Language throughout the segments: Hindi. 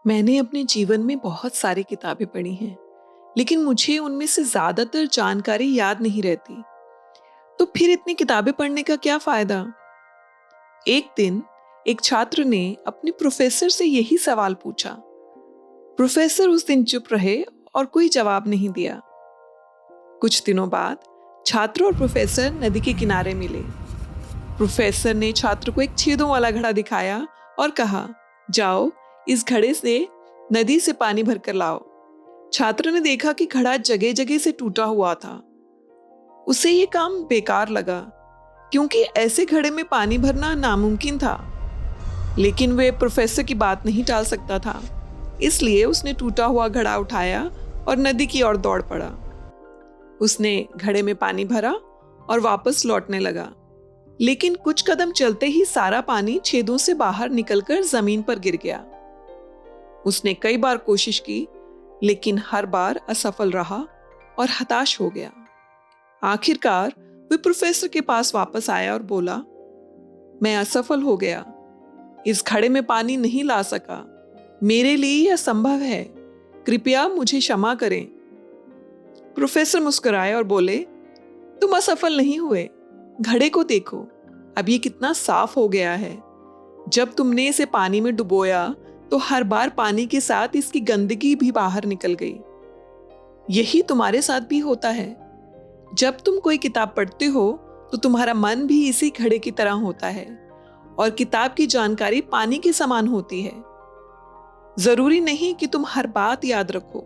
मैंने अपने जीवन में बहुत सारी किताबें पढ़ी हैं, लेकिन मुझे उनमें से ज्यादातर जानकारी याद नहीं रहती। तो फिर इतनी किताबें पढ़ने का क्या फायदा? एक दिन एक छात्र ने अपने प्रोफेसर से यही सवाल पूछा। प्रोफेसर उस दिन चुप रहे और कोई जवाब नहीं दिया। कुछ दिनों बाद छात्र और प्रोफेसर नदी के किनारे मिले। प्रोफेसर ने छात्र को एक छेदों वाला घड़ा दिखाया और कहा, जाओ इस घड़े से नदी से पानी भरकर लाओ। छात्र ने देखा कि घड़ा जगह जगह से टूटा हुआ था। उसे ये काम बेकार लगा, क्योंकि ऐसे घड़े में पानी भरना नामुमकिन था। लेकिन वे प्रोफेसर की बात नहीं टाल सकता था, इसलिए उसने टूटा हुआ घड़ा उठाया और नदी की ओर दौड़ पड़ा। उसने घड़े में पानी भरा और वापस लौटने लगा, लेकिन कुछ कदम चलते ही सारा पानी छेदों से बाहर निकलकर जमीन पर गिर गया। उसने कई बार कोशिश की, लेकिन हर बार असफल रहा और हताश हो गया। आखिरकार वह प्रोफेसर के पास वापस आया और बोला, मैं असफल हो गया, इस घड़े में पानी नहीं ला सका। मेरे लिए यह असंभव है, कृपया मुझे क्षमा करें। प्रोफेसर मुस्कुराए और बोले, तुम असफल नहीं हुए, घड़े को देखो, अब ये कितना साफ हो गया है। जब तुमने इसे पानी में डुबोया तो हर बार पानी के साथ इसकी गंदगी भी बाहर निकल गई। यही तुम्हारे साथ भी होता है। जब तुम कोई किताब पढ़ते हो तो तुम्हारा मन भी इसी घड़े की तरह होता है और किताब की जानकारी पानी के समान होती है। जरूरी नहीं कि तुम हर बात याद रखो,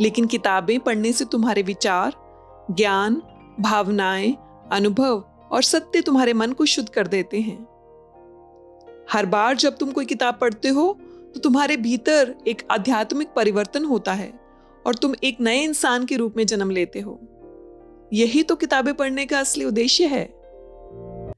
लेकिन किताबें पढ़ने से तुम्हारे विचार, ज्ञान, भावनाएं, अनुभव और सत्य तुम्हारे मन को शुद्ध कर देते हैं। हर बार जब तुम कोई किताब पढ़ते हो तो तुम्हारे भीतर एक आध्यात्मिक परिवर्तन होता है और तुम एक नए इंसान के रूप में जन्म लेते हो। यही तो किताबें पढ़ने का असली उद्देश्य है।